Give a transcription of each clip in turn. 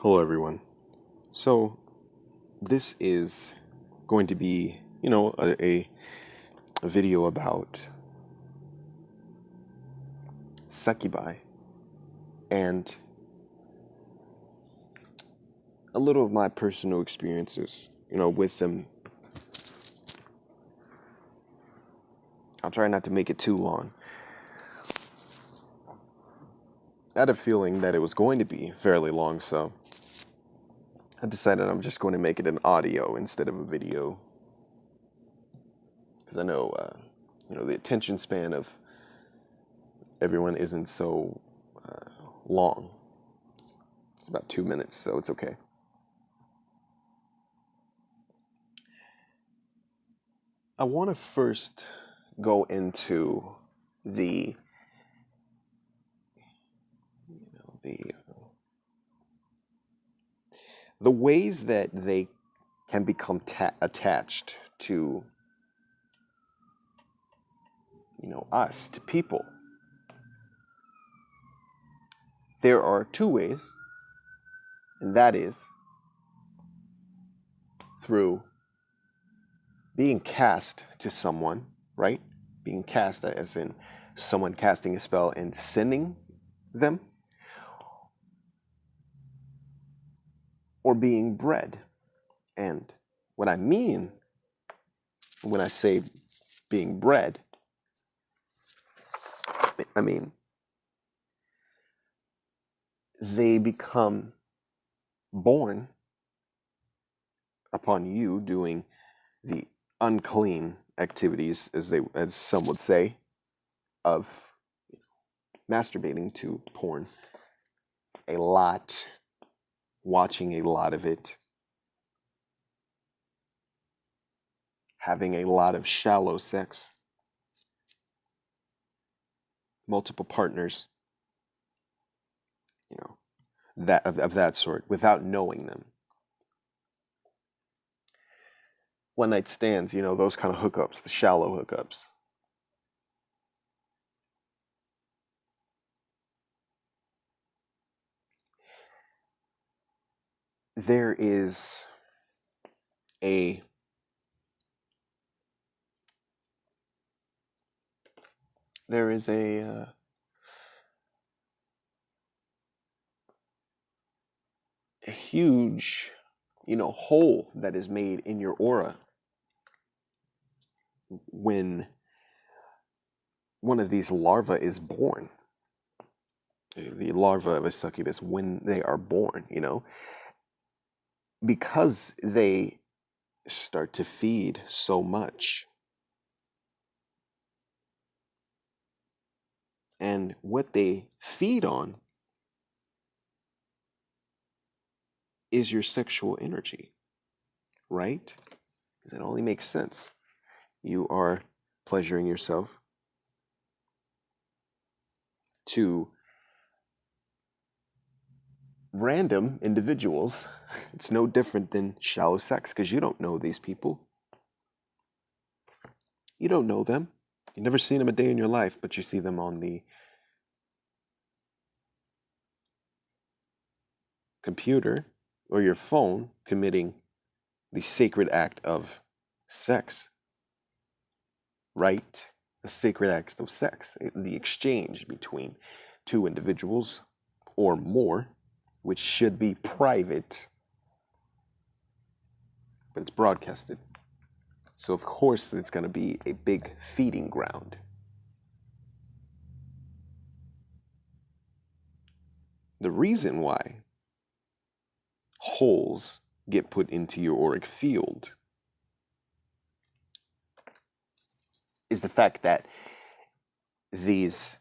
Hello, everyone. So, this is going to be, a video about succubi and a little of my personal experiences, with them. I'll try not to make it too long. I had a feeling that it was going to be fairly long, so I decided I'm just going to make it an audio instead of a video. Because I know, the attention span of everyone isn't so long. It's about 2 minutes, so it's okay. I want to first go into the the ways that they can become attached to us, to people. There are two ways, and that is through being cast to someone, right? Being cast as in someone casting a spell and sending them, or being bred. And what I mean when I say being bred, I mean they become born upon you doing the unclean activities, as some would say, of masturbating to porn a lot, watching a lot of it, having a lot of shallow sex, multiple partners, that of that sort, without knowing them. One night stands, those kind of hookups, the shallow hookups. There is a a huge, hole that is made in your aura when one of these larvae is born. The larva of a succubus, when they are born, because they start to feed so much. And what they feed on is your sexual energy, right? Because it only makes sense. You are pleasuring yourself to random individuals. It's no different than shallow sex because you don't know these people. You don't know them. You've never seen them a day in your life, but you see them on the computer or your phone committing the sacred act of sex, right? The sacred act of sex, the exchange between two individuals or more, which should be private, but it's broadcasted. So of course it's going to be a big feeding ground. The reason why holes get put into your auric field is the fact that these,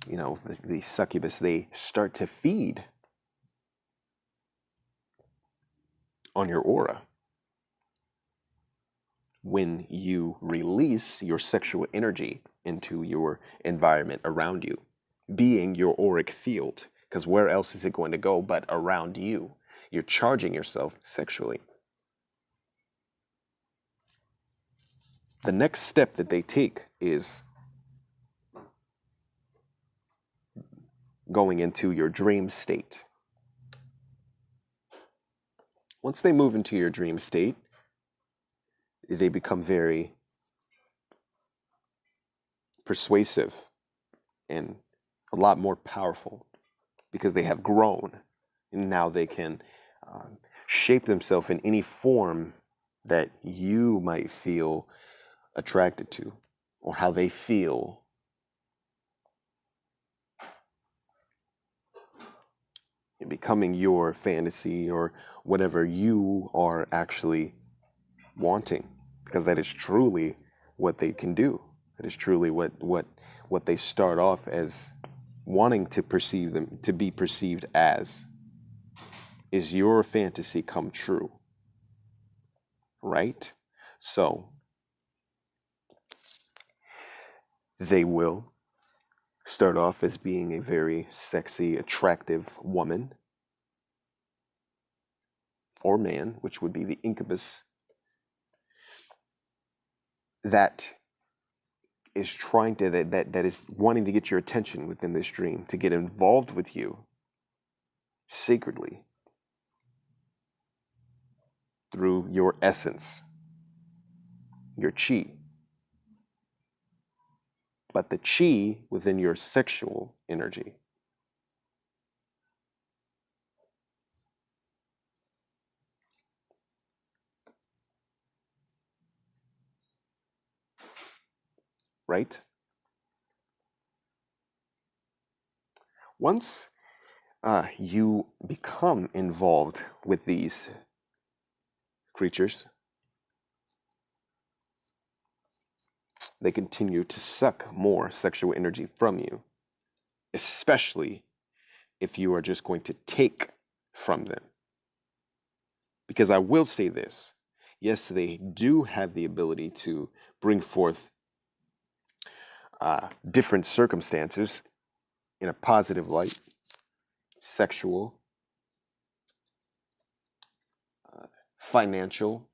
the succubus, they start to feed on your aura when you release your sexual energy into your environment around you, being your auric field. Because where else is it going to go but around you? You're charging yourself sexually. The next step that they take is going into your dream state. Once they move into your dream state, they become very persuasive and a lot more powerful because they have grown, and now they can shape themselves in any form that you might feel attracted to, or how they feel. And becoming your fantasy or whatever you are actually wanting, because that is truly what they can do. That is truly what they start off as wanting to perceive them to be perceived as. Is your fantasy come true? Right? So they will start off as being a very sexy, attractive woman or man, which would be the incubus, that is trying to that is wanting to get your attention within this dream, to get involved with you secretly through your essence, your chi. But the chi within your sexual energy. Right? Once you become involved with these creatures, they continue to suck more sexual energy from you, especially if you are just going to take from them. Because I will say this, yes, they do have the ability to bring forth different circumstances in a positive light, sexual, financial,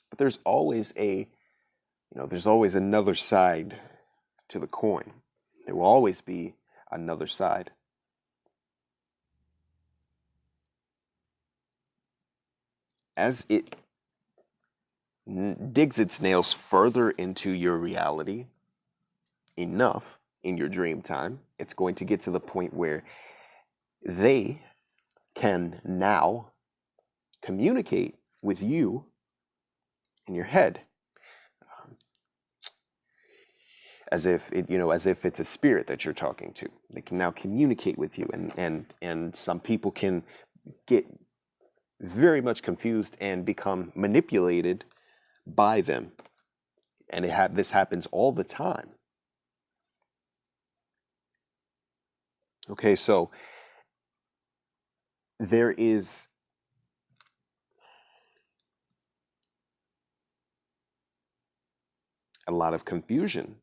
but there's always there's always another side to the coin. There will always be another side. As it digs its nails further into your reality enough in your dream time, it's going to get to the point where they can now communicate with you in your head, as if it's a spirit that you're talking to. They can now communicate with you, and some people can get very much confused and become manipulated by them, and this happens all the time. Okay, so there is a lot of confusion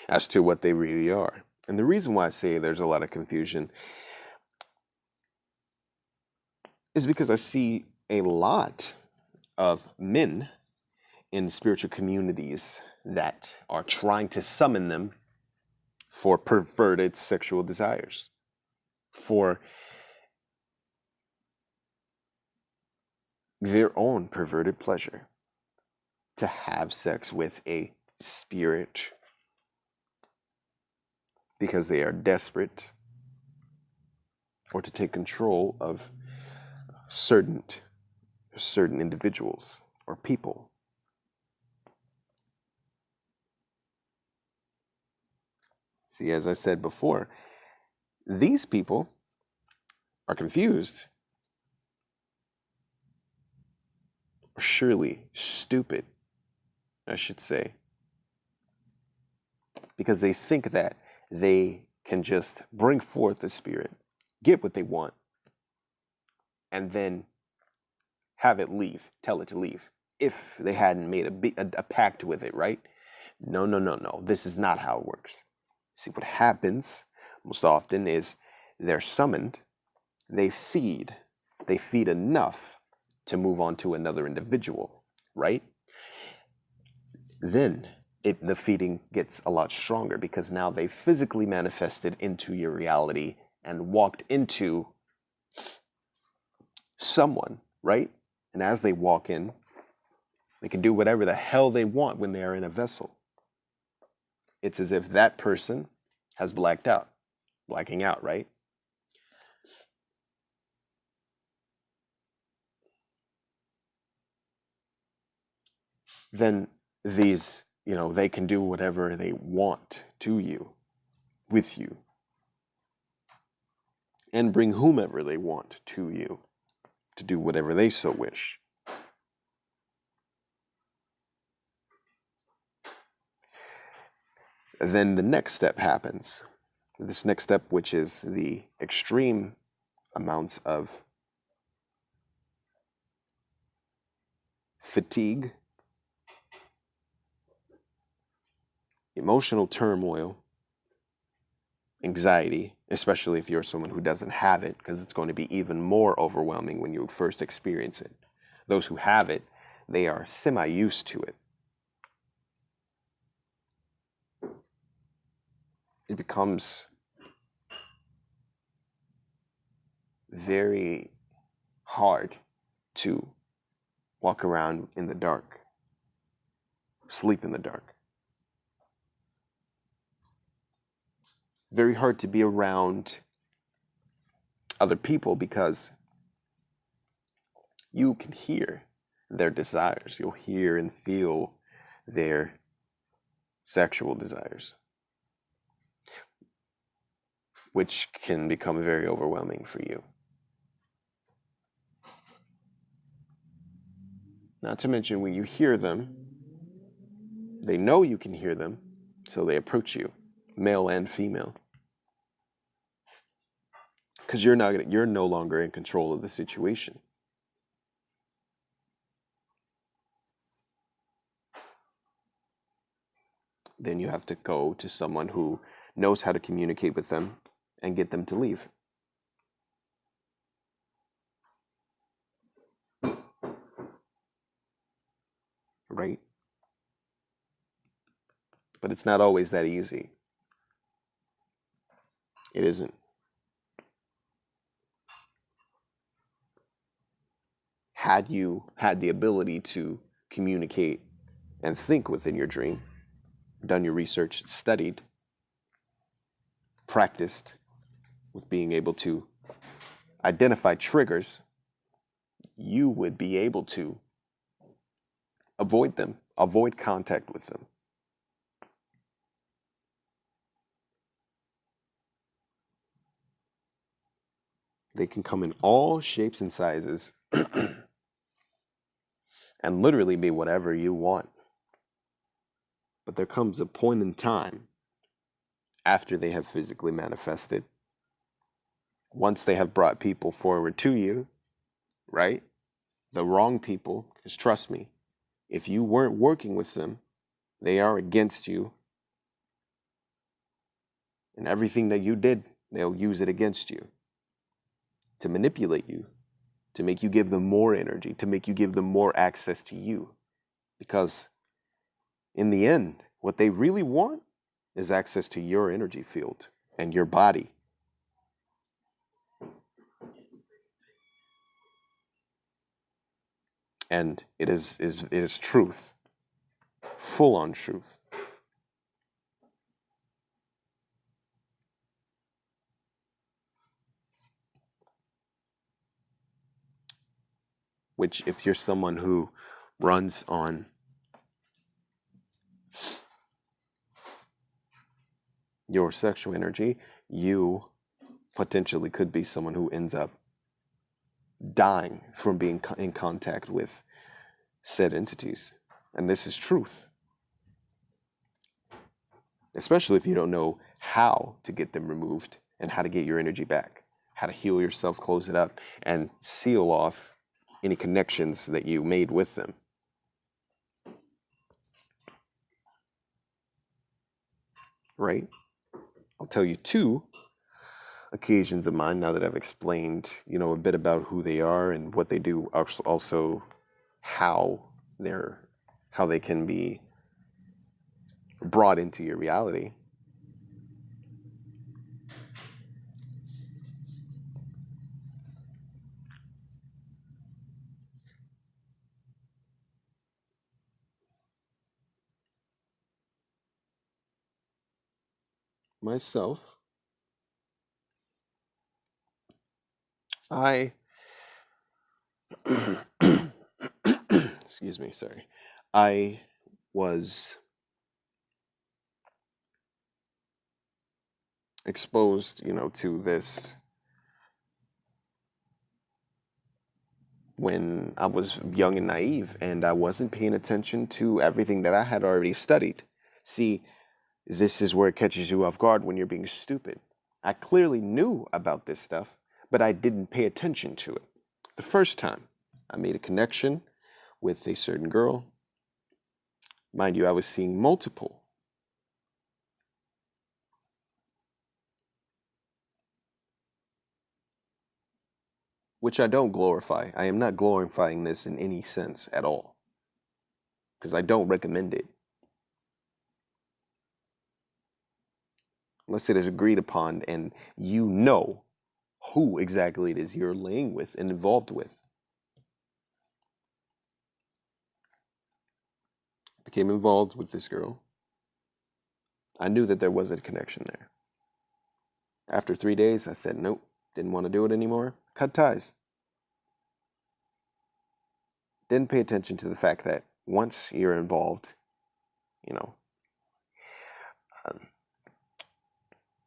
as to what they really are. And the reason why I say there's a lot of confusion is because I see a lot of men in spiritual communities that are trying to summon them for perverted sexual desires, for their own perverted pleasure, to have sex with a spirit because they are desperate, or to take control of certain individuals or people. See, as I said before, these people are confused, or surely stupid, I should say, because they think that they can just bring forth the spirit, get what they want, and then have it leave, tell it to leave, if they hadn't made a pact with it, right? No, no, no, no. This is not how it works. See, what happens most often is they're summoned, they feed enough to move on to another individual, right? Then the feeding gets a lot stronger because now they physically manifested into your reality and walked into someone, right? And as they walk in, they can do whatever the hell they want when they are in a vessel. It's as if that person has blacked out, blacking out, right? Then these, they can do whatever they want to you, with you, and bring whomever they want to you to do whatever they so wish. Then the next step happens. This next step, which is the extreme amounts of fatigue, emotional turmoil, anxiety, especially if you're someone who doesn't have it, because it's going to be even more overwhelming when you first experience it. Those who have it, they are semi-used to it. It becomes very hard to walk around in the dark, sleep in the dark. Very hard to be around other people because you can hear their desires. You'll hear and feel their sexual desires, which can become very overwhelming for you. Not to mention when you hear them, they know you can hear them, so they approach you, male and female. Because you're no longer in control of the situation. Then you have to go to someone who knows how to communicate with them and get them to leave. Right? But it's not always that easy. It isn't. Had you had the ability to communicate and think within your dream, done your research, studied, practiced with being able to identify triggers, you would be able to avoid them, avoid contact with them. They can come in all shapes and sizes and literally be whatever you want. But there comes a point in time after they have physically manifested, once they have brought people forward to you, right? The wrong people, because trust me, if you weren't working with them, they are against you. And everything that you did, they'll use it against you to manipulate you, to make you give them more energy, to make you give them more access to you. Because in the end, what they really want is access to your energy field and your body. And it is truth, full on truth. Which, if you're someone who runs on your sexual energy, you potentially could be someone who ends up dying from being in contact with said entities. And this is truth. Especially if you don't know how to get them removed and how to get your energy back, how to heal yourself, close it up, and seal off any connections that you made with them. Right? I'll tell you 2 occasions of mine now that I've explained, a bit about who they are and what they do, also how they can be brought into your reality. myself, I excuse me, sorry. I was exposed, to this when I was young and naive, and I wasn't paying attention to everything that I had already studied. See, this is where it catches you off guard when you're being stupid. I clearly knew about this stuff, but I didn't pay attention to it. The first time I made a connection with a certain girl, mind you, I was seeing multiple. Which I don't glorify. I am not glorifying this in any sense at all, because I don't recommend it. Unless it is agreed upon and you know who exactly it is you're laying with and involved with. Became involved with this girl. I knew that there was a connection there. After 3 days, I said, nope, didn't want to do it anymore. Cut ties. Didn't pay attention to the fact that once you're involved, um,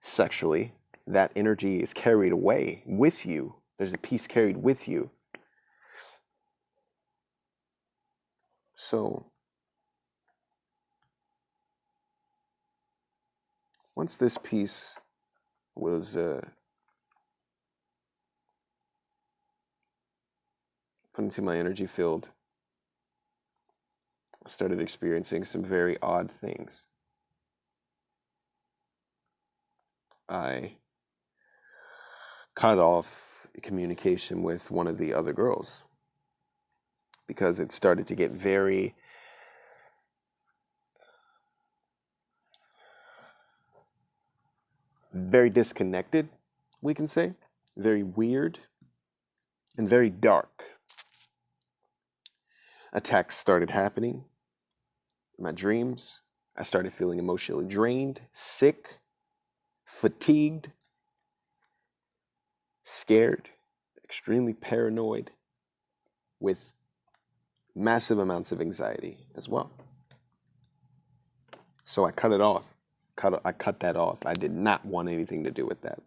sexually, that energy is carried away with you. There's a piece carried with you. So, once this piece was put into my energy field, I started experiencing some very odd things. I cut off communication with one of the other girls because it started to get very disconnected, we can say, very weird, and very dark. Attacks started happening in my dreams. I started feeling emotionally drained, sick, fatigued, scared, extremely paranoid, with massive amounts of anxiety as well. So I cut it off. I cut that off. I did not want anything to do with that.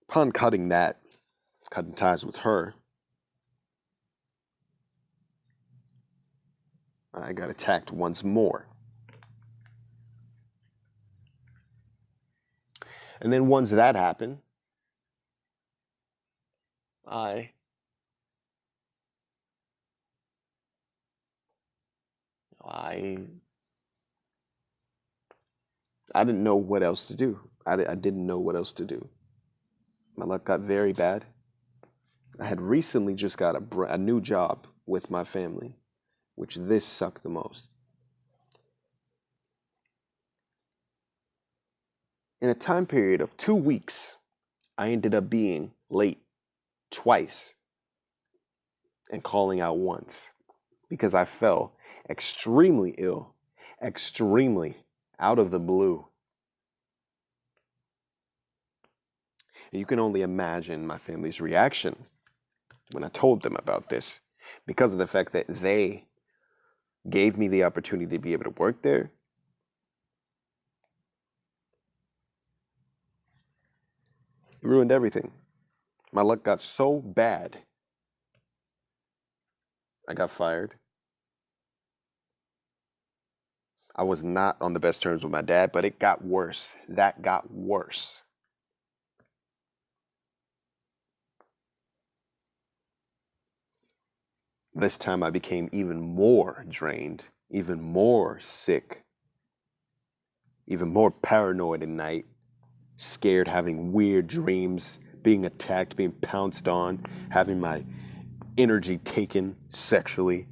Upon cutting ties with her, I got attacked once more. And then once that happened, I didn't know what else to do. I didn't know what else to do. My luck got very bad. I had recently just got a new job with my family, which this sucked the most. In a time period of 2 weeks, I ended up being late twice and calling out once because I fell extremely ill, extremely out of the blue. And you can only imagine my family's reaction when I told them about this, because of the fact that they gave me the opportunity to be able to work there. It ruined everything. My luck got so bad, I got fired. I was not on the best terms with my dad, but it got worse. That got worse. This time I became even more drained, even more sick, even more paranoid at night, scared, having weird dreams, being attacked, being pounced on, having my energy taken sexually,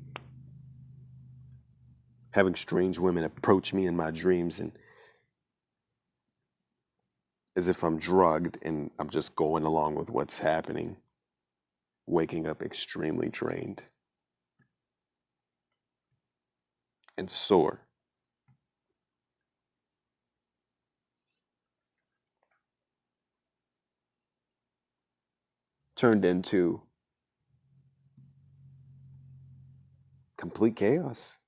having strange women approach me in my dreams and as if I'm drugged and I'm just going along with what's happening, waking up extremely drained and sore. turned into complete chaos.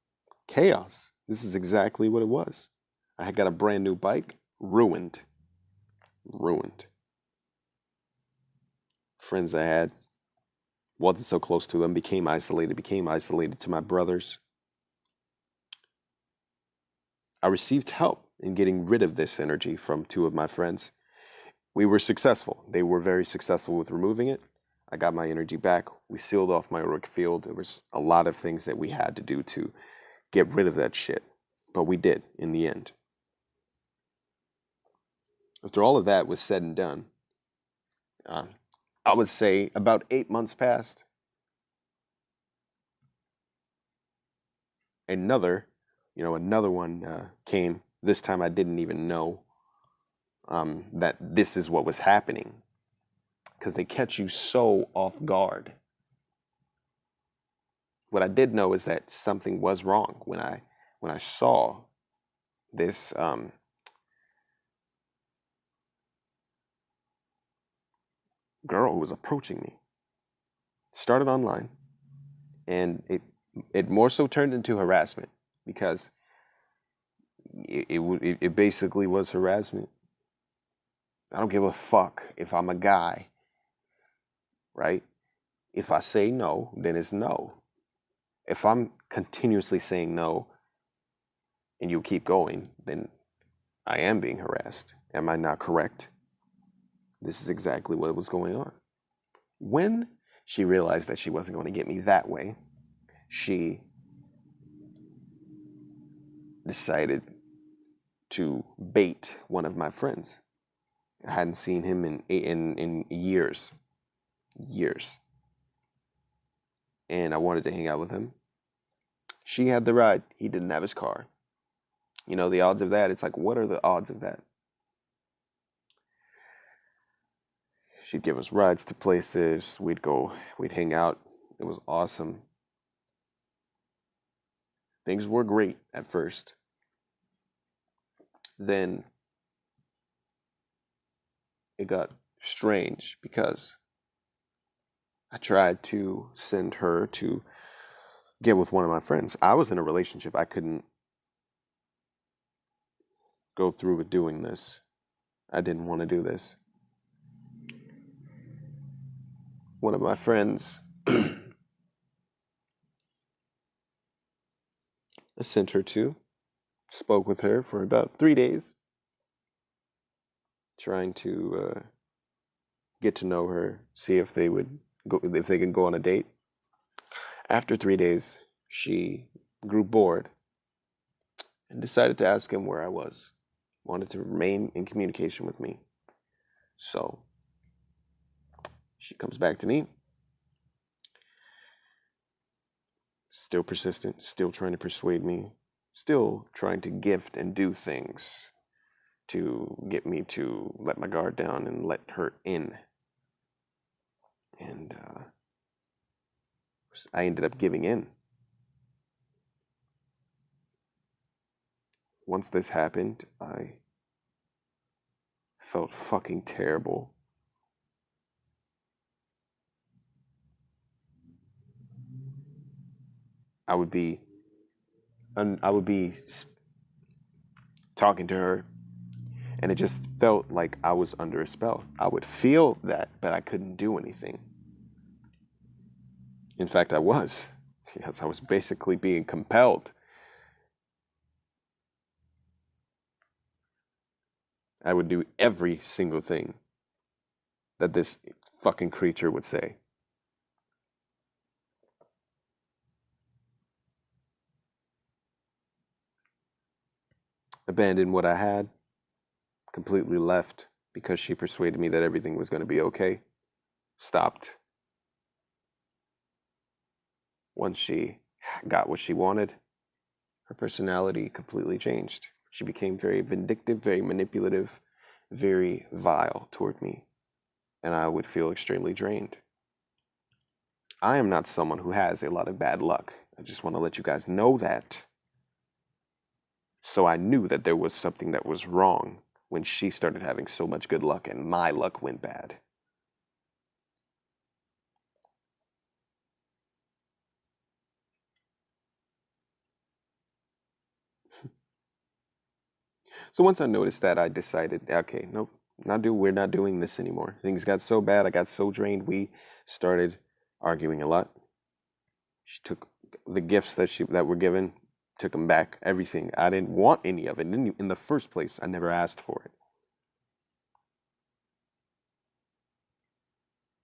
Chaos. This is exactly what it was. I had got a brand new bike, ruined. Ruined. Friends I had, wasn't so close to them, became isolated to my brothers. I received help in getting rid of this energy from two of my friends. We were successful. They were very successful with removing it. I got my energy back. We sealed off my auric field. There was a lot of things that we had to do to get rid of that shit, but we did in the end. After all of that was said and done, I would say about 8 months passed. Another one came. This time I didn't even know that this is what was happening, because they catch you so off guard. What I did know is that something was wrong when I saw this girl who was approaching me. Started online, and it more so turned into harassment, because it basically was harassment. I don't give a fuck if I'm a guy, right? If I say no, then it's no. If I'm continuously saying no and you keep going, then I am being harassed. Am I not correct? This is exactly what was going on. When she realized that she wasn't going to get me that way, she decided to bait one of my friends. I hadn't seen him in years. And I wanted to hang out with him. She had the ride. He didn't have his car. You know, the odds of that, it's like, what are the odds of that? She'd give us rides to places. We'd hang out. It was awesome. Things were great at first. Then it got strange, because I tried to send her to get with one of my friends. I was in a relationship. I couldn't go through with doing this. I didn't want to do this. One of my friends, I sent her to, spoke with her for about 3 days, trying to get to know her, see if they could go on a date. After 3 days, she grew bored and decided to ask him where I was. Wanted to remain in communication with me. So she comes back to me, still persistent, still trying to persuade me, still trying to gift and do things to get me to let my guard down and let her in. And I ended up giving in. Once this happened, I felt fucking terrible. I would be talking to her, and it just felt like I was under a spell. I would feel that, but I couldn't do anything. In fact, I was. Yes, I was basically being compelled. I would do every single thing that this fucking creature would say. Abandoned what I had, completely left because she persuaded me that everything was going to be okay. Stopped. Once she got what she wanted, her personality completely changed. She became very vindictive, very manipulative, very vile toward me, and I would feel extremely drained. I am not someone who has a lot of bad luck. I just want to let you guys know that. So I knew that there was something that was wrong when she started having so much good luck and my luck went bad. So once I noticed that, I decided, okay, nope, we're not doing this anymore. Things got so bad, I got so drained, we started arguing a lot. She took the gifts that were given, took them back, everything. I didn't want any of it. In the first place, I never asked for it.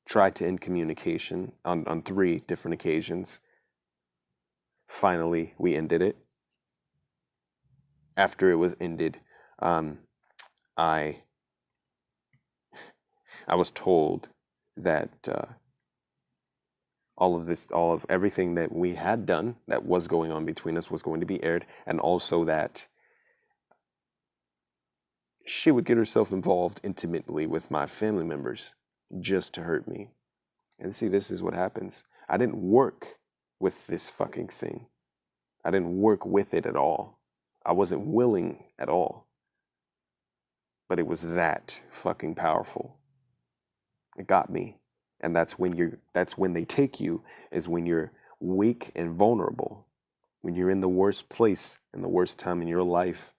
Tried to end communication on 3 different occasions. Finally, we ended it. After it was ended, um, I I was told that all of everything that we had done that was going on between us was going to be aired, and also that she would get herself involved intimately with my family members just to hurt me. And see, this is what happens. I didn't work with this fucking thing. I didn't work with it at all. I wasn't willing at all. But it was that fucking powerful. It got me. And that's when they take you, is when you're weak and vulnerable. When you're in the worst place and the worst time in your life.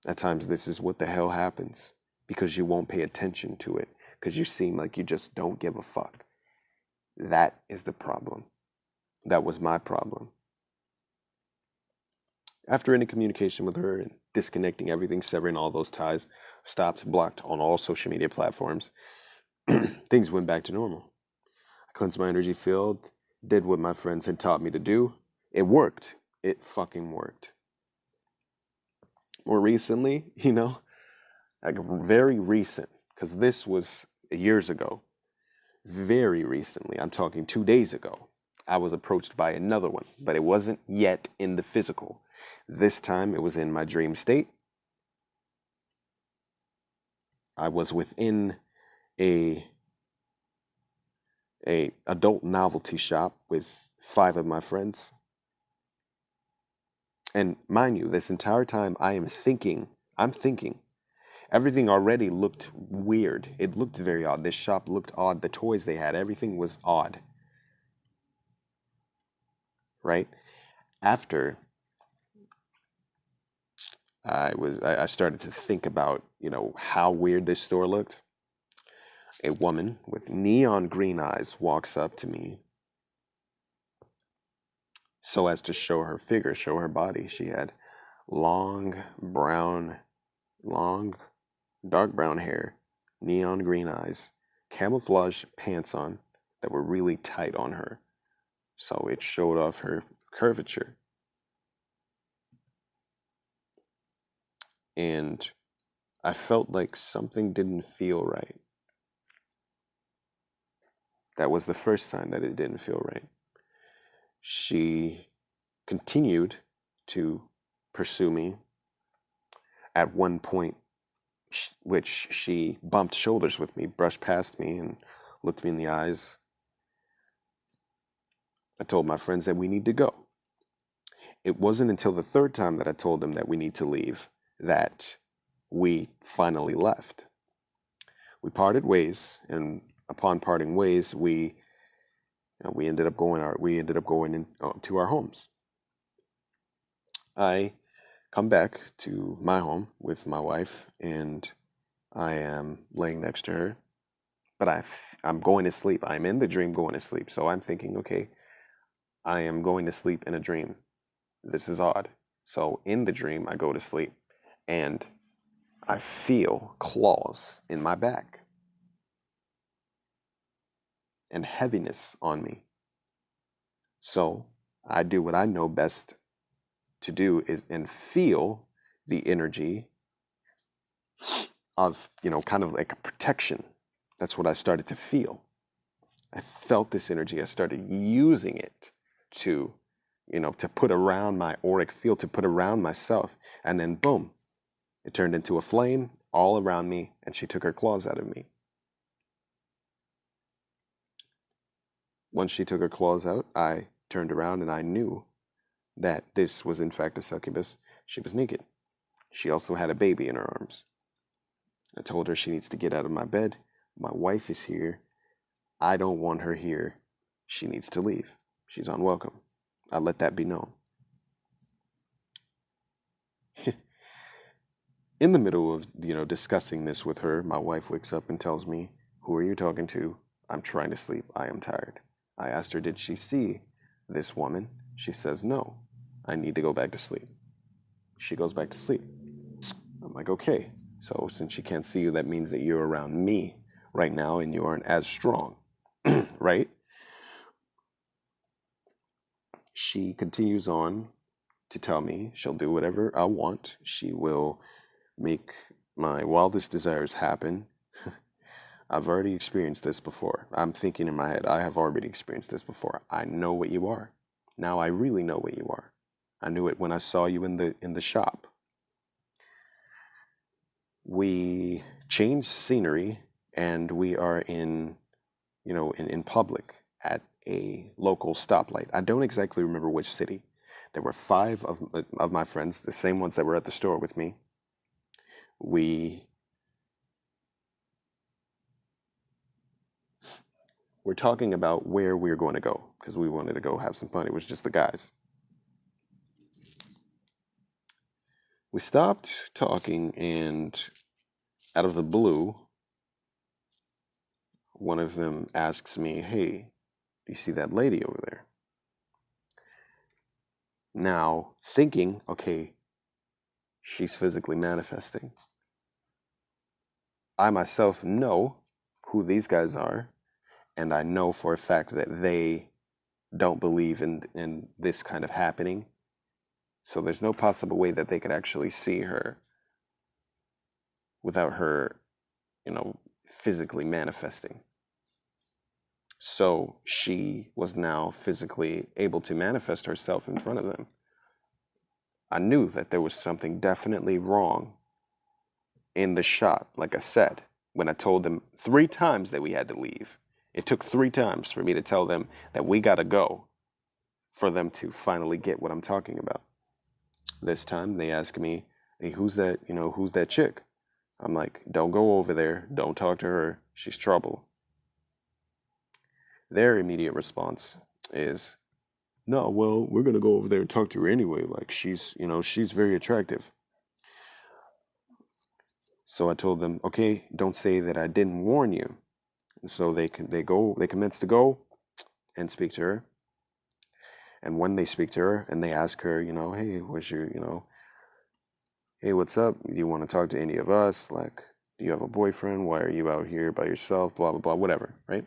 At times this is what the hell happens, because you won't pay attention to it, because you seem like you just don't give a fuck. That is the problem. That was my problem. After any communication with her and disconnecting everything, severing all those ties, stopped, blocked on all social media platforms, things went back to normal. I cleansed my energy field, did what my friends had taught me to do. It worked. It fucking worked. More recently, like very recent, because this was years ago, very recently, I'm talking 2 days ago, I was approached by another one, but it wasn't yet in the physical. This time it was in my dream state. I was within a adult novelty shop with 5 of my friends. And mind you, this entire time I'm thinking, everything already looked weird. It looked very odd. This shop looked odd. The toys they had, everything was odd. Right? After I started to think about, how weird this store looked. A woman with neon green eyes walks up to me so as to show her figure, show her body. She had long, dark brown hair, neon green eyes, camouflage pants on that were really tight on her, so it showed off her curvature. And I felt like something didn't feel right. That was the first sign that it didn't feel right. She continued to pursue me. At one point, which she bumped shoulders with me, brushed past me, and looked me in the eyes. I told my friends that we need to go. It wasn't until the third time that I told them that we need to leave that we finally left. We parted ways, and upon parting ways, we ended up going to our homes. I come back to my home with my wife, and I am laying next to her, but I'm going to sleep. I'm in the dream going to sleep. So I'm thinking, okay, I am going to sleep in a dream. This is odd. So in the dream, I go to sleep, and I feel claws in my back and heaviness on me. So I do what I know best to do and feel the energy of, kind of like a protection. That's what I started to feel. I felt this energy. I started using it to, to put around my auric field, to put around myself. And then boom, it turned into a flame all around me, and she took her claws out of me. Once she took her claws out, I turned around and I knew that this was in fact a succubus. She was naked. She also had a baby in her arms. I told her she needs to get out of my bed. My wife is here. I don't want her here. She needs to leave. She's unwelcome. I let that be known. In the middle of, discussing this with her, my wife wakes up and tells me, "Who are you talking to?" "I'm trying to sleep. I am tired." I asked her, "Did she see this woman?" She says, "No. I need to go back to sleep." She goes back to sleep. I'm like, "Okay. So since she can't see you, that means that you're around me right now and you aren't as strong." Right? She continues on to tell me she'll do whatever I want. She will make my wildest desires happen. I've already experienced this before. I'm thinking in my head, I have already experienced this before. I know what you are. Now I really know what you are. I knew it when I saw you in the shop. We changed scenery and we are in public at a local stoplight. I don't exactly remember which city. There were five of my friends, the same ones that were at the store with me. We were talking about where we were going to go because we wanted to go have some fun. It was just the guys. We stopped talking, and out of the blue, one of them asks me, "Hey, do you see that lady over there?" Now, thinking, okay, she's physically manifesting. I myself know who these guys are, and I know for a fact that they don't believe in this kind of happening. So there's no possible way that they could actually see her without her, physically manifesting. So she was now physically able to manifest herself in front of them. I knew that there was something definitely wrong in the shop, like I said, when I told them 3 times that we had to leave. It took 3 times for me to tell them that we gotta go for them to finally get what I'm talking about. This time they ask me, "Hey, who's that, who's that chick?" I'm like, "Don't go over there. Don't talk to her. She's trouble." Their immediate response is, "No, well, we're gonna go over there and talk to her anyway. Like she's very attractive." So I told them, "Okay, don't say that I didn't warn you." And so they commence to go and speak to her. And when they speak to her and they ask her, "Hey, hey, what's up? Do you want to talk to any of us? Like, do you have a boyfriend? Why are you out here by yourself? Blah blah blah, whatever, right?"